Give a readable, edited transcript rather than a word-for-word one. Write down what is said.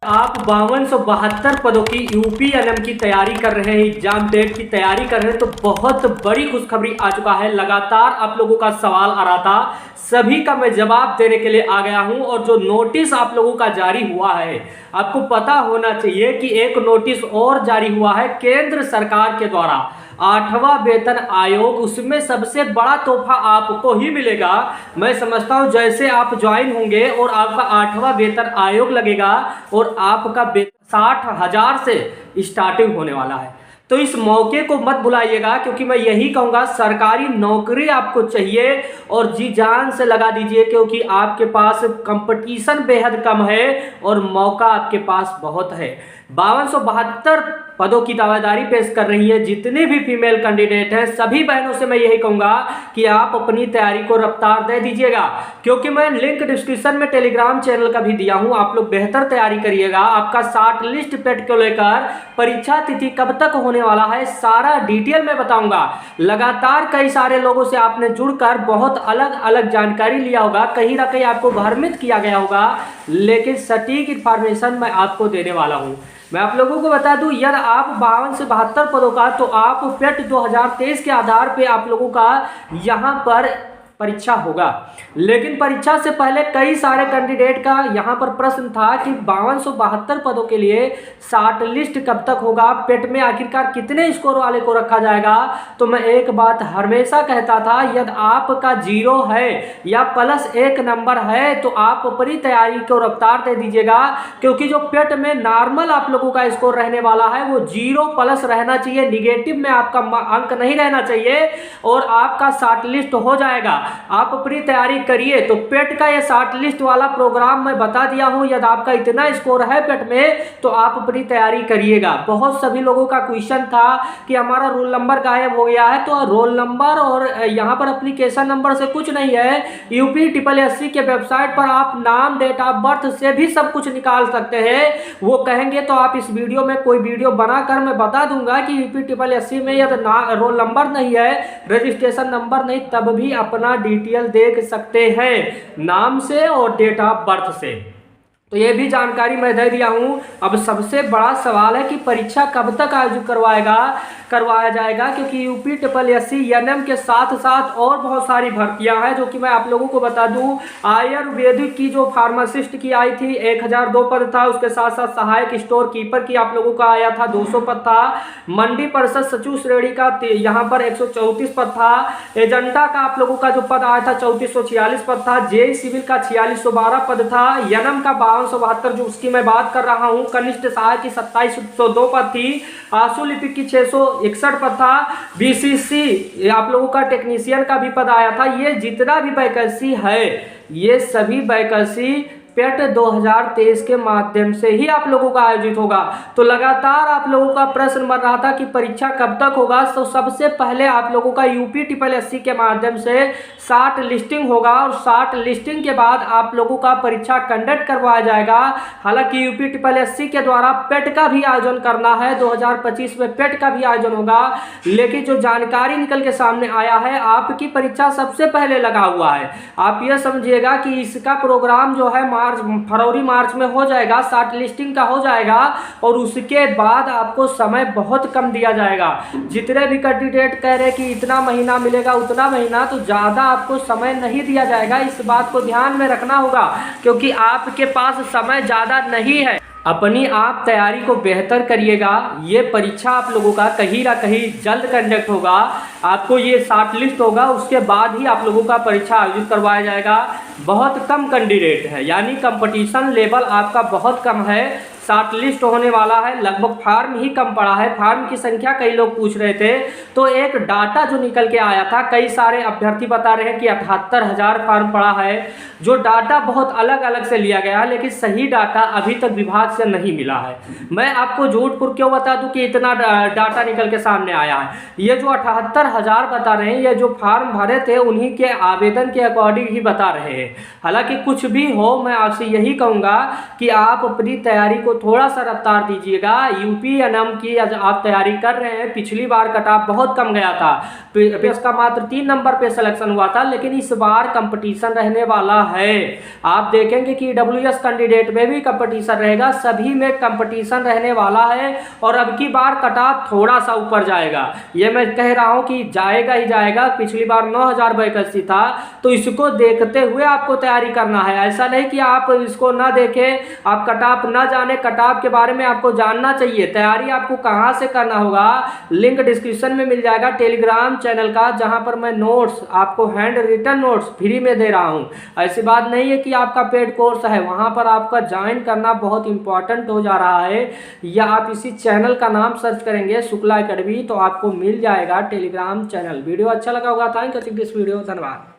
आप 5272 पदों की यूपीएनएम की तैयारी कर रहे हैं, एग्जाम डेट की तैयारी कर रहे हैं, तो बहुत बड़ी खुशखबरी आ चुका है। लगातार आप लोगों का सवाल आ रहा था, सभी का मैं जवाब देने के लिए आ गया हूं। और जो नोटिस आप लोगों का जारी हुआ है, आपको पता होना चाहिए कि एक नोटिस और जारी हुआ है केंद्र सरकार के द्वारा, 8वां वेतन आयोग। उसमें सबसे बड़ा तोहफा आपको ही मिलेगा। मैं समझता हूं जैसे आप ज्वाइन होंगे और आपका 8वां वेतन आयोग लगेगा और आपका वेतन 60,000 से स्टार्टिंग होने वाला है। तो इस मौके को मत भुलाइएगा, क्योंकि मैं यही कहूँगा सरकारी नौकरी आपको चाहिए और जी जान से लगा दीजिए, क्योंकि आपके पास कंपटीशन बेहद कम है और मौका आपके पास बहुत है। 5272 पदों की दावेदारी पेश कर रही है जितने भी फीमेल कैंडिडेट हैं। सभी बहनों से मैं यही कहूंगा कि आप अपनी तैयारी को रफ्तार दे दीजिएगा, क्योंकि मैं लिंक डिस्क्रिप्शन में टेलीग्राम चैनल का भी दिया हूं। आप लोग बेहतर तैयारी करिएगा। आपका शॉर्ट लिस्ट पेट को लेकर परीक्षा तिथि कब तक होने वाला है, सारा डिटेल में बताऊंगा। लगातार कई सारे लोगों से आपने जुड़कर बहुत अलग अलग जानकारी लिया होगा, कहीं ना कहीं आपको भ्रमित किया गया होगा, लेकिन सटीक इंफॉर्मेशन मैं आपको देने वाला हूं। मैं आप लोगों को बता दूं, यदि आप 52 से 72 पदों का, तो आप पेट 2023 के आधार पे आप लोगों का यहां पर परीक्षा होगा। लेकिन परीक्षा से पहले कई सारे कैंडिडेट का यहां पर प्रश्न था कि 5272 पदों के लिए शॉर्ट लिस्ट कब तक होगा, पेट में आखिरकार कितने स्कोर वाले को रखा जाएगा। तो मैं एक बात हमेशा कहता था, यदि आपका 0 है या +1 नंबर है तो आप अपनी तैयारी को रफ्तार दे दीजिएगा, क्योंकि जो पेट में नॉर्मल आप लोगों का स्कोर रहने वाला है वो 0+ रहना चाहिए, निगेटिव में आपका अंक नहीं रहना चाहिए और आपका शॉर्ट लिस्ट हो जाएगा। आप अपनी तैयारी करिए। तो पेट का ये शॉर्ट लिस्ट वाला प्रोग्राम मैं बता दिया हूं। यदि आपका इतना स्कोर है पेट में तो आप अपनी तैयारी करिएगा। बहुत सभी लोगों का क्वेश्चन था कि हमारा रोल नंबर गायब हो गया है, तो रोल नंबर और यहाँ पर एप्लीकेशन नंबर से कुछ नहीं है। यूपीएससी के वेबसाइट पर आप नाम, डेट ऑफ बर्थ से भी सब कुछ निकाल सकते हैं। वो कहेंगे तो आप इस वीडियो में कोई वीडियो बनाकर मैं बता दूंगा कि यूपीएससी में यदि रोल नंबर नहीं है, रजिस्ट्रेशन नंबर नहीं, तब भी अपना डिटेल देख सकते हैं नाम से और डेट ऑफ बर्थ से। तो ये भी जानकारी मैं दे दिया हूं। अब सबसे बड़ा सवाल है कि परीक्षा कब तक आयोजित करवाया जाएगा, क्योंकि यूपीएससी एनएम के साथ साथ और बहुत सारी भर्तियां हैं जो कि मैं आप लोगों को बता दूं। आयुर्वेदिक की जो फार्मासिस्ट की आई थी 1002 पद था, उसके साथ साथ सहायक स्टोर कीपर की आप लोगों का आया था 200 पद था। मंडी परिषद सचिव श्रेणी का यहाँ पर 134 पद था। एजेंडा का आप लोगों का जो पद आया था 3446 पद था। जेई सिविल का 4612 पद था। एनएम का 5272 जो उसकी मैं बात कर रहा हूँ। कनिष्ठ सहायक की 2702 पद थी। आंसू लिपिक की 661 पद था। बीसीसी आप लोगों का टेक्नीशियन का भी पद आया था। ये जितना भी वैकेंसी है, ये सभी वैकेंसी पेट 2023 के माध्यम से ही आप लोगों का आयोजित होगा। तो लगातार आप लोगों का प्रश्न बन रहा था कि परीक्षा कब तक होगा, तो सबसे पहले आप लोगों का यूपीएससी के माध्यम से शॉर्ट लिस्टिंग होगा और शॉर्ट लिस्टिंग के बाद आप लोगों का परीक्षा कंडक्ट करवाया जाएगा। हालांकि यूपीएससी के द्वारा पेट का भी आयोजन करना है, 2025 में पेट का भी आयोजन होगा। लेकिन जो जानकारी निकल के सामने आया है, आपकी परीक्षा सबसे पहले लगा हुआ है। आप ये समझिएगा कि इसका प्रोग्राम जो है फरवरी मार्च में हो जाएगा, शॉर्ट लिस्टिंग का हो जाएगा और उसके बाद आपको समय बहुत कम दिया जाएगा। जितने भी कैंडिडेट कह रहे हैं कि इतना महीना मिलेगा उतना महीना, तो ज़्यादा आपको समय नहीं दिया जाएगा। इस बात को ध्यान में रखना होगा, क्योंकि आपके पास समय ज़्यादा नहीं है। अपनी आप तैयारी को बेहतर करिएगा। ये परीक्षा आप लोगों का कहीं ना कहीं जल्द कंडक्ट होगा। आपको ये शॉर्ट लिस्ट होगा, उसके बाद ही आप लोगों का परीक्षा आयोजित करवाया जाएगा। बहुत कम कैंडिडेट है, यानी कंपटीशन लेवल आपका बहुत कम है। शॉर्ट लिस्ट होने वाला है, लगभग फार्म ही कम पड़ा है। फार्म की संख्या कई लोग पूछ रहे थे, तो एक डाटा जो निकल के आया था, कई सारे अभ्यर्थी बता रहे हैं कि 78,000 फार्म पड़ा है। जो डाटा बहुत अलग अलग से लिया गया है, लेकिन सही डाटा अभी तक विभाग से नहीं मिला है। मैं आपको झूठ फूट क्यों बता दूं कि इतना डाटा निकल के सामने आया है। ये जो 78,000 बता रहे हैं, ये जो फार्म भरे थे उन्हीं के आवेदन के अकॉर्डिंग ही बता रहे हैं। हालांकि कुछ भी हो, मैं आपसे यही कहूँगा कि आप अपनी तैयारी को को थोड़ा सा रफ्तार दीजिएगा। यूपीएनएम की आप तैयारी कर रहे हैं, पिछली बार कट ऑफ बहुत कम गया था, इसका मात्र 3 नंबर पे सिलेक्शन हुआ था, लेकिन इस बार कंपटीशन रहने वाला है। आप देखेंगे कि डब्ल्यूएस कैंडिडेट में भी कंपटीशन रहेगा, सभी में कंपटीशन रहने वाला है और अब की बार कट ऑफ थोड़ा सा ऊपर जाएगा। ये मैं कह रहा हूं कि जाएगा ही जाएगा। पिछली बार 9000 वैकेंसी था, तो इसको देखते हुए आपको तैयारी करना है। ऐसा नहीं कि आप इसको ना देखें, आप कट ऑफ ना जाने, कट ऑफ के बारे में आपको जानना चाहिए। तैयारी आपको कहां से करना होगा, लिंक डिस्क्रिप्शन में मिल जाएगा टेलीग्राम चैनल का, जहां पर मैं नोट्स आपको हैंड रिटन नोट्स फ्री में दे रहा हूं। ऐसी बात नहीं है कि आपका पेड कोर्स है, वहां पर आपका ज्वाइन करना बहुत इंपॉर्टेंट हो जा रहा है। या आप इसी चैनल का नाम सर्च करेंगे शुक्ला एकेडमी, तो आपको मिल जाएगा टेलीग्राम चैनल। वीडियो अच्छा लगा होगा, थैंक यू दिस वीडियो, धन्यवाद।